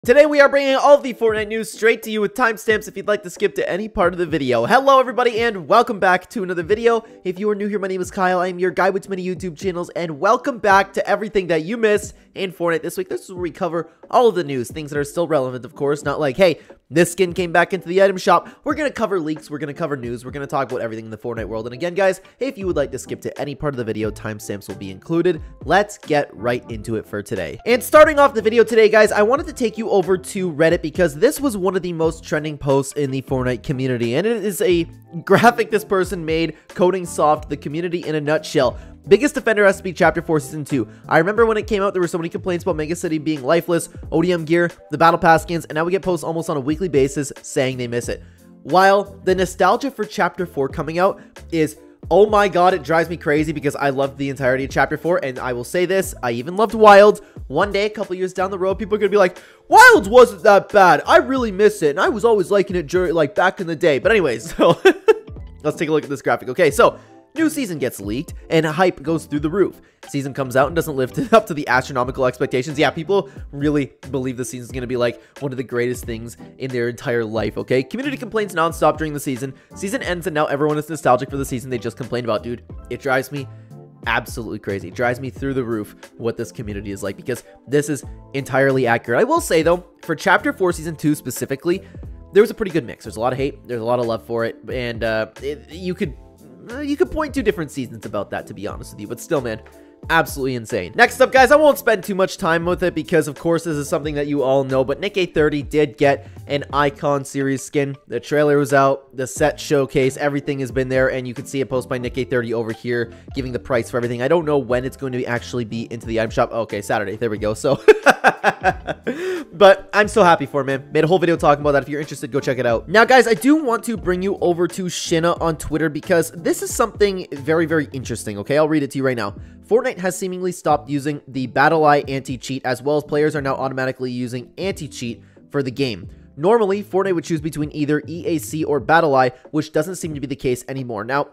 Today we are bringing all of the Fortnite news straight to you with timestamps if you'd like to skip to any part of the video. Hello everybody and welcome back to another video. If you are new here, my name is Kyle. I am your guide with many YouTube channels and welcome back to everything that you missed in Fortnite this week. This is where we cover all of the news, things that are still relevant, of course, not like, hey, this skin came back into the item shop. We're going to cover leaks, we're going to cover news, we're going to talk about everything in the Fortnite world. And again, guys, if you would like to skip to any part of the video, timestamps will be included. Let's get right into it for today. And starting off the video today, guys, I wanted to take you over to Reddit because this was one of the most trending posts in the Fortnite community. And it is a graphic this person made, coding soft, the community in a nutshell. Biggest offender has to be Chapter 4 Season 2. I remember when it came out, there were so many complaints about Mega City being lifeless, ODM gear, the Battle Pass skins, and now we get posts almost on a weekly basis saying they miss it. While the nostalgia for Chapter 4 coming out is, oh my god, it drives me crazy because I loved the entirety of Chapter 4, and I will say this, I even loved Wilds. One day, a couple years down the road, people are going to be like, Wilds wasn't that bad. I really miss it, and I was always liking it during, like, back in the day. But anyways, so let's take a look at this graphic. Okay, so new season gets leaked and hype goes through the roof. Season comes out and doesn't live up to the astronomical expectations. Yeah, people really believe the season's going to be like one of the greatest things in their entire life, okay? Community complains nonstop during the season. Season ends and now everyone is nostalgic for the season they just complained about. Dude, it drives me absolutely crazy. It drives me through the roof what this community is like because this is entirely accurate. I will say though, for Chapter 4 Season 2 specifically, there was a pretty good mix. There's a lot of hate, there's a lot of love for it, and you could point to different seasons about that, to be honest with you, but still, man, absolutely insane. Next up, guys, I won't spend too much time with it because, of course, this is something that you all know, but Nick830 did get an Icon series skin. The trailer was out, the set showcase, everything has been there, and you can see a post by Nick830 over here giving the price for everything. I don't know when it's going to actually be into the item shop. Okay, Saturday. There we go. So, but I'm so happy for it, man. Made a whole video talking about that. If you're interested, go check it out. Now, guys, I do want to bring you over to Shinna on Twitter because this is something very, very interesting, okay? I'll read it to you right now. Fortnite has seemingly stopped using the BattlEye anti-cheat, as well as players are now automatically using anti-cheat for the game. Normally, Fortnite would choose between either EAC or BattlEye, which doesn't seem to be the case anymore. Now,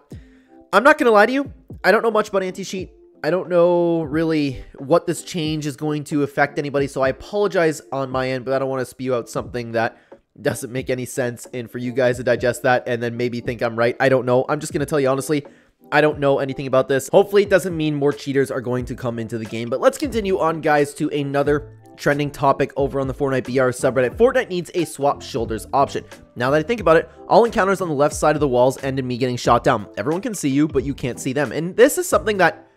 I'm not going to lie to you. I don't know much about anti-cheat. I don't know really what this change is going to affect anybody, so I apologize on my end, but I don't want to spew out something that doesn't make any sense, and for you guys to digest that and then maybe think I'm right. I don't know. I'm just going to tell you honestly, I don't know anything about this. Hopefully it doesn't mean more cheaters are going to come into the game, but let's continue on, guys, to another trending topic over on the Fortnite BR subreddit. Fortnite needs a swap shoulders option. Now that I think about it, all encounters on the left side of the walls end in me getting shot down. Everyone can see you, but you can't see them. And this is something that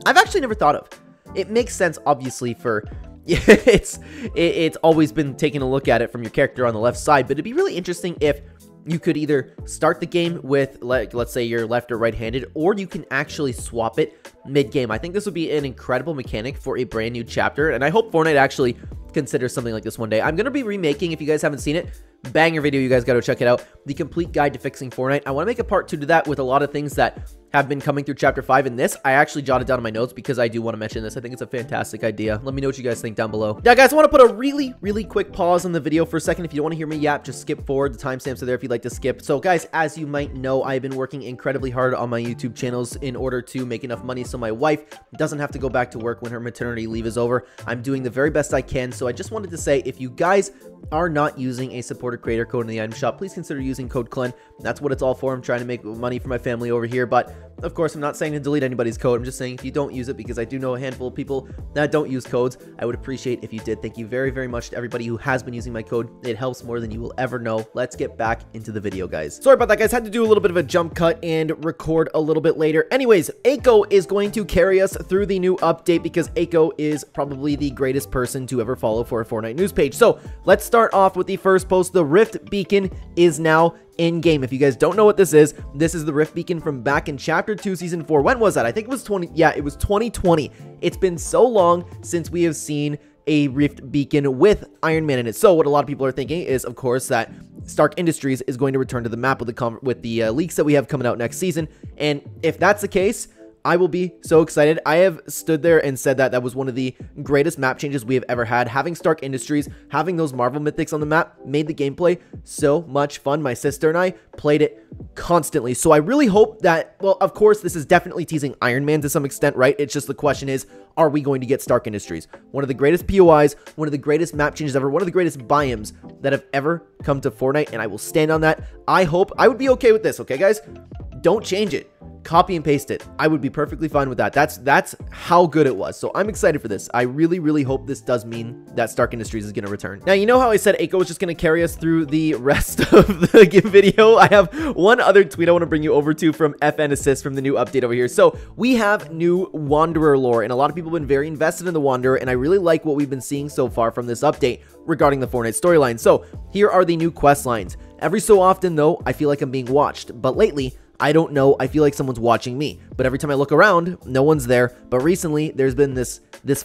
I've actually never thought of. It makes sense, obviously, for it's always been taking a look at it from your character on the left side, but it'd be really interesting if you could either start the game with, like, let's say you're left or right-handed, or you can actually swap it mid-game. I think this would be an incredible mechanic for a brand new chapter, and I hope Fortnite actually considers something like this one day. I'm going to be remaking, if you guys haven't seen it, banger video, you guys got to check it out, the complete guide to fixing Fortnite. I want to make a part 2 to that with a lot of things that have been coming through Chapter 5, and this, I actually jotted down in my notes because I do want to mention this. I think it's a fantastic idea. Let me know what you guys think down below. Now, guys, I want to put a really, really quick pause on the video for a second. If you don't want to hear me yap, just skip forward. The timestamps are there if you'd like to skip. So, guys, as you might know, I've been working incredibly hard on my YouTube channels in order to make enough money so my wife doesn't have to go back to work when her maternity leave is over. I'm doing the very best I can, so I just wanted to say, if you guys are not using a supporter creator code in the item shop, please consider using code CLEN. That's what it's all for. I'm trying to make money for my family over here, but of course, I'm not saying to delete anybody's code. I'm just saying if you don't use it, because I do know a handful of people that don't use codes, I would appreciate if you did. Thank you very, very much to everybody who has been using my code. It helps more than you will ever know. Let's get back into the video, guys. Sorry about that, guys. Had to do a little bit of a jump cut and record a little bit later. Anyways, Aiko is going to carry us through the new update because Aiko is probably the greatest person to ever follow for a Fortnite news page. So let's start off with the first post. The Rift Beacon is now in-game. If you guys don't know what this is the Rift Beacon from back in Chapter 2, Season 4. When was that? I think it was 2020. It's been so long since we have seen a Rift Beacon with Iron Man in it. So what a lot of people are thinking is, of course, that Stark Industries is going to return to the map with the leaks that we have coming out next season. And if that's the case, I will be so excited. I have stood there and said that that was one of the greatest map changes we have ever had. Having Stark Industries, having those Marvel Mythics on the map made the gameplay so much fun. My sister and I played it constantly. So I really hope that, well, of course, this is definitely teasing Iron Man to some extent, right? It's just the question is, are we going to get Stark Industries? One of the greatest POIs, one of the greatest map changes ever, one of the greatest biomes that have ever come to Fortnite, and I will stand on that. I hope, I would be okay with this, okay, guys? Don't change it. Copy and paste it. I would be perfectly fine with that. That's how good it was. So I'm excited for this. I really, really hope this does mean that Stark Industries is going to return. Now, you know how I said Aiko was just going to carry us through the rest of the video? I have one other tweet I want to bring you over to from FN Assist from the new update over here. So we have new Wanderer lore, and a lot of people have been very invested in the Wanderer, and I really like what we've been seeing so far from this update regarding the Fortnite storyline. So here are the new quest lines. Every so often, though, I feel like I'm being watched, but lately, I don't know, I feel like someone's watching me. But every time I look around, no one's there. But recently, there's been this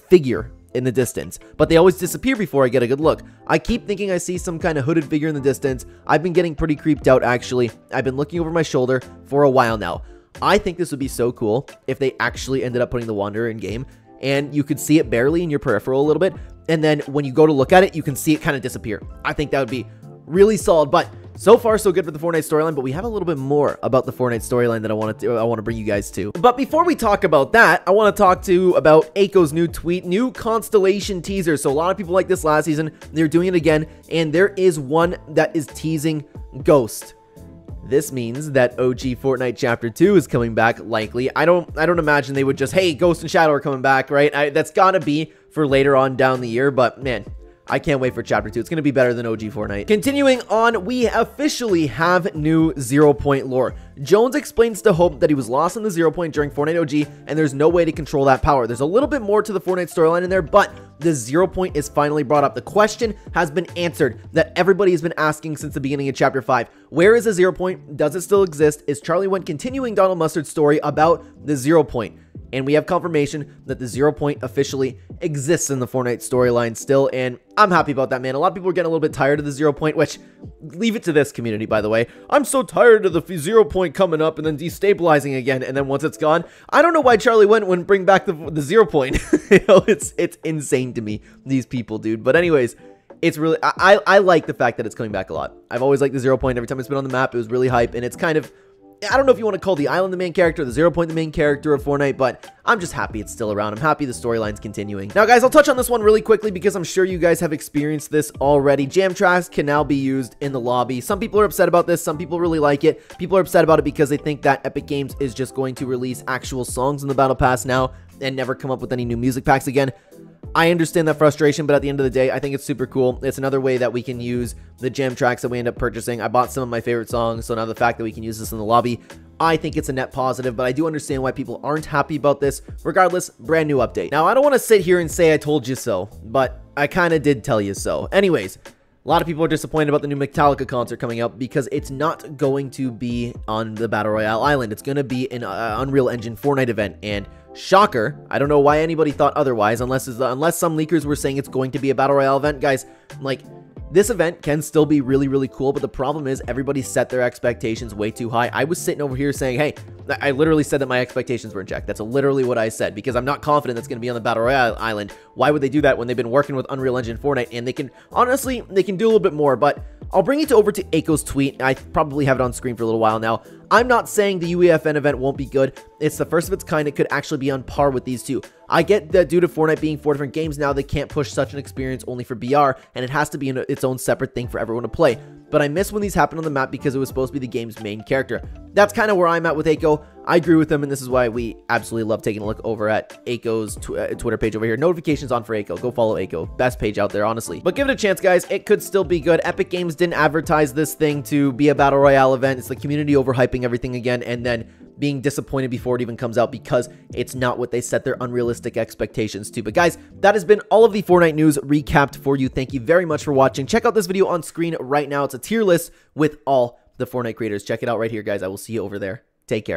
figure in the distance. But they always disappear before I get a good look. I keep thinking I see some kind of hooded figure in the distance. I've been getting pretty creeped out, actually. I've been looking over my shoulder for a while now. I think this would be so cool if they actually ended up putting the Wanderer in game, and you could see it barely in your peripheral a little bit. And then when you go to look at it, you can see it kind of disappear. I think that would be really solid. But so far, so good for the Fortnite storyline, but we have a little bit more about the Fortnite storyline that I want to bring you guys to. But before we talk about that, I want to talk about Aiko's new tweet, new Constellation teaser. So a lot of people like this last season, they're doing it again, and there is one that is teasing Ghost. This means that OG Fortnite Chapter 2 is coming back, likely. I don't imagine they would just, hey, Ghost and Shadow are coming back, right? That's gotta be for later on down the year, but man, I can't wait for Chapter 2. It's going to be better than OG Fortnite. Continuing on, we officially have new Zero Point lore. Jones explains to Hope that he was lost in the Zero Point during Fortnite OG, and there's no way to control that power. There's a little bit more to the Fortnite storyline in there, but the Zero Point is finally brought up. The question has been answered that everybody has been asking since the beginning of Chapter 5. Where is the Zero Point? Does it still exist? Is Charlie Went continuing Donald Mustard's story about the Zero Point? And we have confirmation that the Zero Point officially exists in the Fortnite storyline still, and I'm happy about that, man. A lot of people are getting a little bit tired of the Zero Point, which, leave it to this community, by the way. I'm so tired of the Zero Point coming up and then destabilizing again, and then once it's gone, I don't know why Charlie wouldn't bring back the Zero Point. You know, it's insane to me, these people, dude. But anyways, it's really, I like the fact that it's coming back a lot. I've always liked the Zero Point. Every time it's been on the map, it was really hype, and it's kind of, I don't know if you want to call the island the main character, the Zero Point the main character of Fortnite, but I'm just happy it's still around. I'm happy the storyline's continuing. Now, guys, I'll touch on this one really quickly because I'm sure you guys have experienced this already. Jam tracks can now be used in the lobby. Some people are upset about this. Some people really like it. People are upset about it because they think that Epic Games is just going to release actual songs in the Battle Pass now and never come up with any new music packs again. I understand that frustration, but at the end of the day, I think it's super cool. It's another way that we can use the gem tracks that we end up purchasing. I bought some of my favorite songs, so now the fact that we can use this in the lobby, I think it's a net positive, but I do understand why people aren't happy about this. Regardless, brand new update. Now, I don't want to sit here and say I told you so, but I kind of did tell you so. Anyways, a lot of people are disappointed about the new Metallica concert coming out because it's not going to be on the Battle Royale Island. It's going to be an Unreal Engine Fortnite event, and shocker, I don't know why anybody thought otherwise, unless some leakers were saying it's going to be a Battle Royale event. Guys, like, this event can still be really, really cool, but the problem is everybody set their expectations way too high. I was sitting over here saying, hey, I literally said that my expectations were in check. That's literally what I said, because I'm not confident that's going to be on the Battle Royale Island. Why would they do that when they've been working with Unreal Engine Fortnite, and they can, honestly, they can do a little bit more, but I'll bring you over to Aiko's tweet. I probably have it on screen for a little while now. I'm not saying the UEFN event won't be good. It's the first of its kind. It could actually be on par with these two. I get that due to Fortnite being 4 different games now, they can't push such an experience only for BR, and it has to be its own separate thing for everyone to play. But I miss when these happen on the map because it was supposed to be the game's main character. That's kind of where I'm at with Aiko. I agree with them, and this is why we absolutely love taking a look over at Aiko's Twitter page over here. Notifications on for Aiko. Go follow Aiko. Best page out there, honestly. But give it a chance, guys. It could still be good. Epic Games didn't advertise this thing to be a Battle Royale event. It's the community overhyping everything again, and then being disappointed before it even comes out because it's not what they set their unrealistic expectations to. But guys, that has been all of the Fortnite news recapped for you. Thank you very much for watching. Check out this video on screen right now. It's a tier list with all the Fortnite creators. Check it out right here, guys. I will see you over there. Take care.